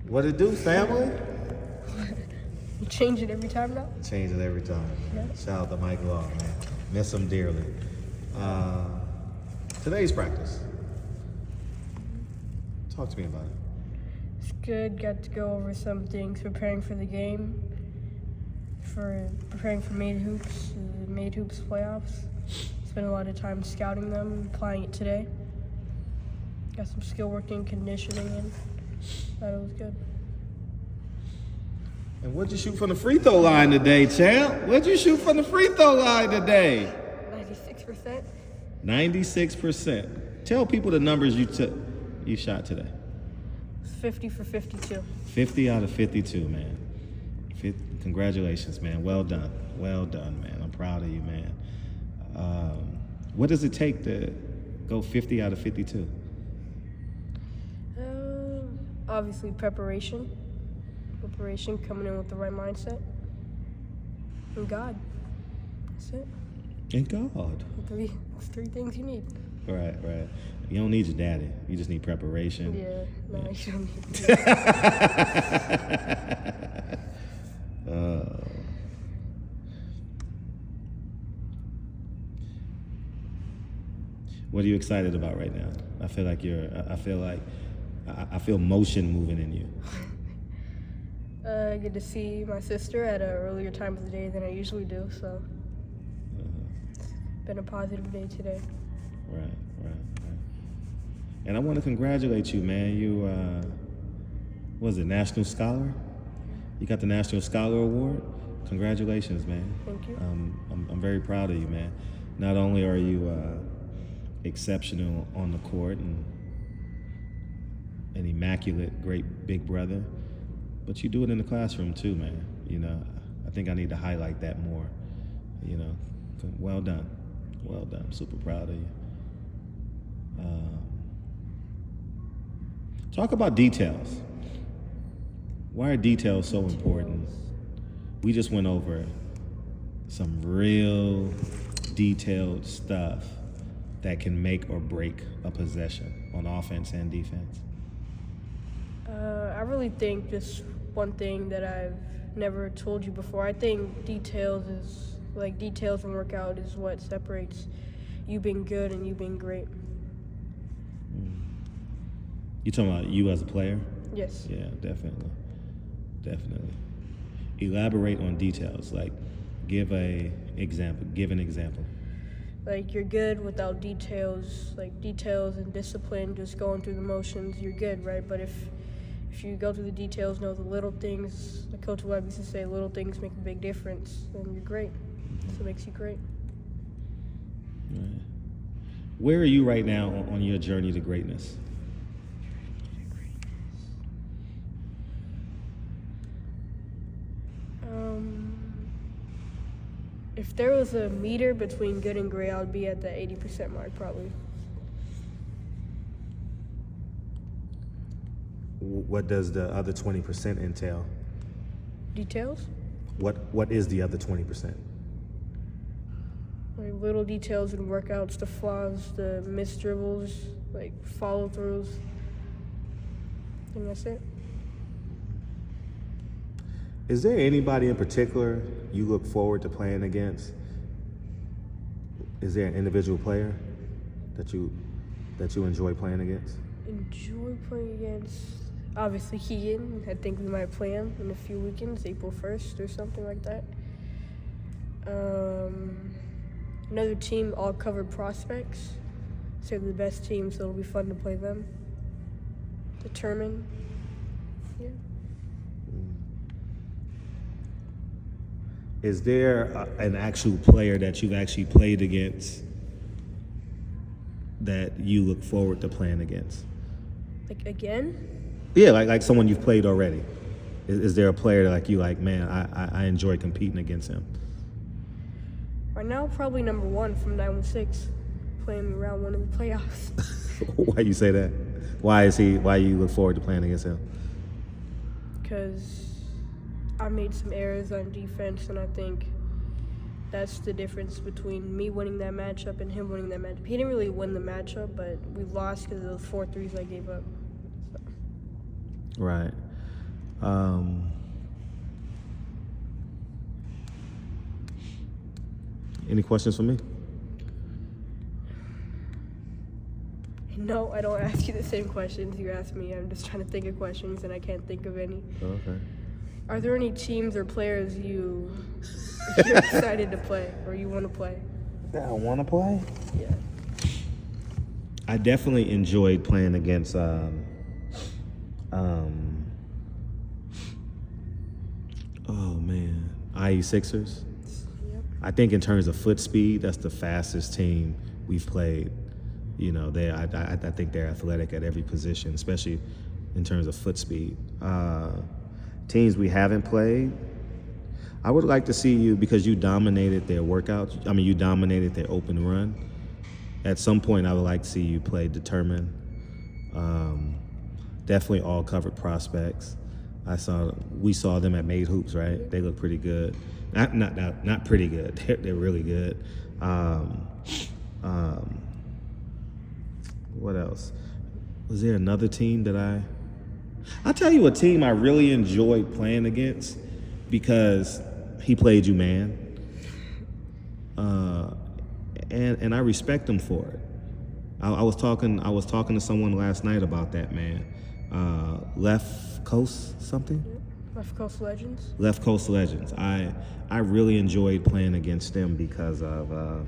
What it do, family? You change it every time now? Change it every time. Yeah. Shout out to Mike Law, man. Miss him dearly. Today's practice. Talk to me about it. It's good. Got to go over some things preparing for the game, for preparing for Made Hoops, the Made Hoops playoffs. Spent a lot of time scouting them, applying it today. Got some skill working, conditioning in. Thought it was good. And what'd you shoot from the free throw line today, champ? What'd you shoot from the free throw line today? 96%. 96%. Tell people the numbers you shot today. 50 for 52. 50 out of 52, man. Congratulations, man. Well done. Well done, man. I'm proud of you, man. What does it take to go 50 out of 52? Obviously preparation. Preparation, coming in with the right mindset. And God. That's it. And God. Three things you need. Right. You don't need your daddy. You just need preparation. Yeah, no, you don't need What are you excited about right now? I feel motion moving in you. I get to see my sister at an earlier time of the day than I usually do, so it's been a positive day today. Right. And I want to congratulate you, man. You, was it National Scholar? You got the National Scholar Award. Congratulations, man. Thank you. I'm very proud of you, man. Not only are you exceptional on the court and an immaculate, great big brother, but you do it in the classroom too, man. You know, I think I need to highlight that more. You know, well done. I'm super proud of you. Talk about details. Why are details so important? We just went over some real detailed stuff that can make or break a possession on offense and defense. I really think just one thing that I've never told you before. I think details and workout is what separates you being good and you being great. You talking about you as a player? Yes. Yeah, definitely. Elaborate on details. Like, give an example. Like, you're good without details, like details and discipline, just going through the motions, you're good, right? But if you go through the details, know the little things, like Coach Webb used to say, little things make a big difference, then you're great. So it makes you great. Right. Where are you right now on your journey to greatness? If there was a meter between good and great, I would be at the 80% mark probably. What does the other 20% entail? Details? What is the other 20%? Like little details in workouts, the flaws, the missed dribbles, like follow-throughs. I think that's it. Is there anybody in particular you look forward to playing against? Is there an individual player that you enjoy playing against? Enjoy playing against, obviously, Keegan. I think we might play him in a few weekends, April 1st or something like that. Another team, all covered prospects. So they're the best team, so it'll be fun to play them. Determined. Yeah. Is there an actual player that you've actually played against that you look forward to playing against? Like, again? Yeah, like someone you've played already. Is there a player that man, I enjoy competing against him? Right now, probably number one from 916, playing round one of the playoffs. Why you say that? Why you look forward to playing against him? Because I made some errors on defense, and I think that's the difference between me winning that matchup and him winning that matchup. He didn't really win the matchup, but we lost because of those 4 threes I gave up. So. Right. Any questions for me? No, I don't ask you the same questions you ask me. I'm just trying to think of questions and I can't think of any. Okay. Are there any teams or players you're excited to play or you want to play? That I want to play? Yeah. I definitely enjoyed playing against oh man, IE Sixers. Yep. I think in terms of foot speed, that's the fastest team we've played. You know, I think they're athletic at every position, especially in terms of foot speed. Teams we haven't played, I would like to see you, because you dominated their workouts. I mean, you dominated their open run. At some point, I would like to see you play determined. Definitely all covered prospects. We saw them at Made Hoops, right? They look pretty good. Not pretty good. They're really good. What else? Was there another team that I'll tell you a team I really enjoyed playing against, because he played you man. And I respect him for it. I was talking to someone last night about that, man. Left Coast something? Left Coast Legends. Left Coast Legends. I really enjoyed playing against them because of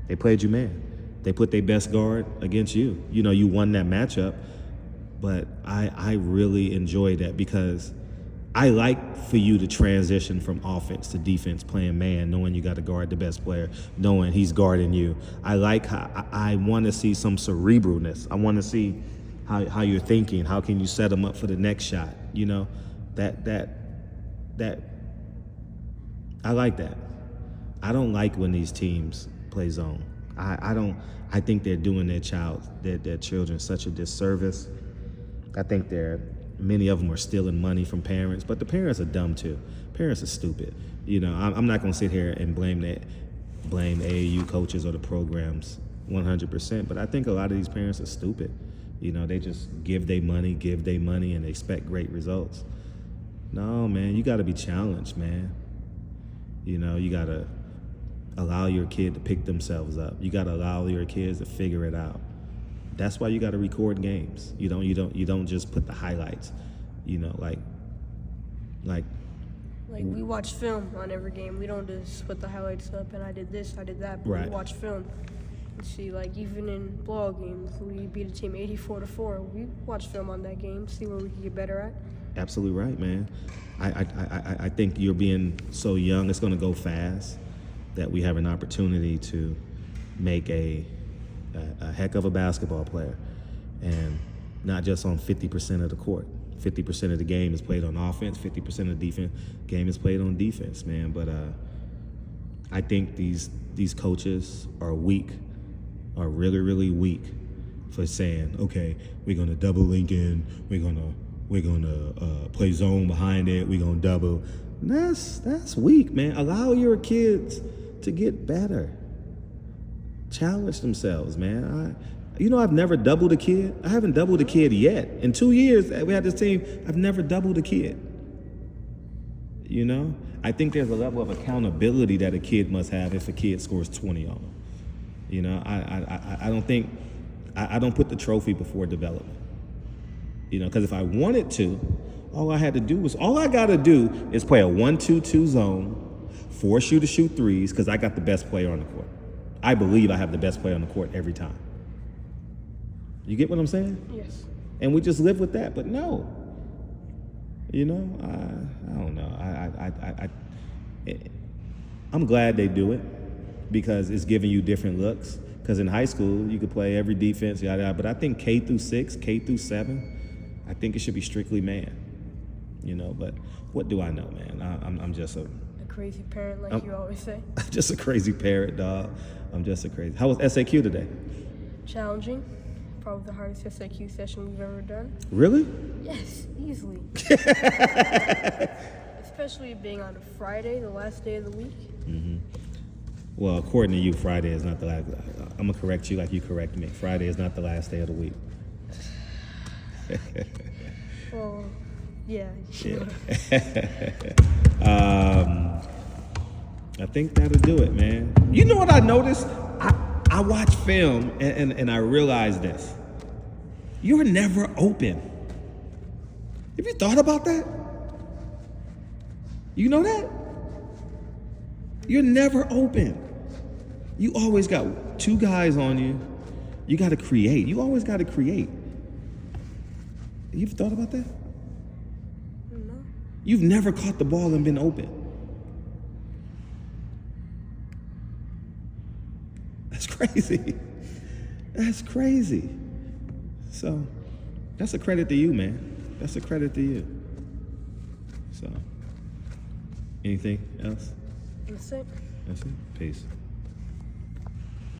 they played you man. They put their best guard against you. You know, you won that matchup, but I really enjoyed that, because I like for you to transition from offense to defense, playing man, knowing you got to guard the best player, knowing he's guarding you. I like how I want to see some cerebralness. I want to see how you're thinking. How can you set them up for the next shot? You know, that I like that. I don't like when these teams play zone. I think they're doing their children such a disservice. I think many of them are stealing money from parents, but the parents are dumb too. Parents are stupid. You know, I'm not going to sit here and blame AAU coaches or the programs 100%, but I think a lot of these parents are stupid. You know, they just give their money, and expect great results. No, man, you got to be challenged, man. You know, you got to allow your kid to pick themselves up. You got to allow your kids to figure it out. That's why you got to record games. You don't just put the highlights. You know, like we watch film on every game. We don't just put the highlights up and I did this, I did that. But Right. We watch film. And see, like even in ball games, we beat a team 84-4. We watch film on that game, see where we can get better at. Absolutely right, man. I think you're being so young. It's going to go fast that we have an opportunity to make a heck of a basketball player, and not just on 50% of the court. 50% of the game is played on offense, 50% of the game is played on defense, man. But I think these coaches are weak, are really, really weak for saying, okay, we're gonna double Lincoln, we're gonna play zone behind it, we're gonna double. That's weak, man. Allow your kids to get better. Challenge themselves, man. I've never doubled a kid. I haven't doubled a kid yet. In 2 years we had this team, I've never doubled a kid. You know? I think there's a level of accountability that a kid must have if a kid scores 20 on them. You know, I don't put the trophy before development. You know, because if I wanted to, all I got to do is play a 1-2-2 zone, force you to shoot threes, because I got the best player on the court. I believe I have the best player on the court every time. You get what I'm saying? Yes. And we just live with that, but no. You know, I don't know. I'm glad they do it, because it's giving you different looks. Because in high school, you could play every defense, yada, yada. But I think K through 6, K through 7, I think it should be strictly man. You know, but what do I know, man? I'm just a crazy parent, like you always say. just a crazy parent, dog. I'm just a crazy. How was SAQ today? Challenging. Probably the hardest SAQ session we've ever done. Really? Yes, easily. Especially being on a Friday, the last day of the week. Mm-hmm. Well, according to you, Friday is not the last. I'm going to correct you like you correct me. Friday is not the last day of the week. Well, Yeah. I think that'll do it, man. You know what I noticed? I watch film and I realize this. You're never open. Have you thought about that? You know that? You're never open. You always got two guys on you. You got to create. You always got to create. You've thought about that? No. You've never caught the ball and been open. That's crazy. That's crazy. So, that's a credit to you, man. That's a credit to you. So, anything else? That's it. That's it. Peace.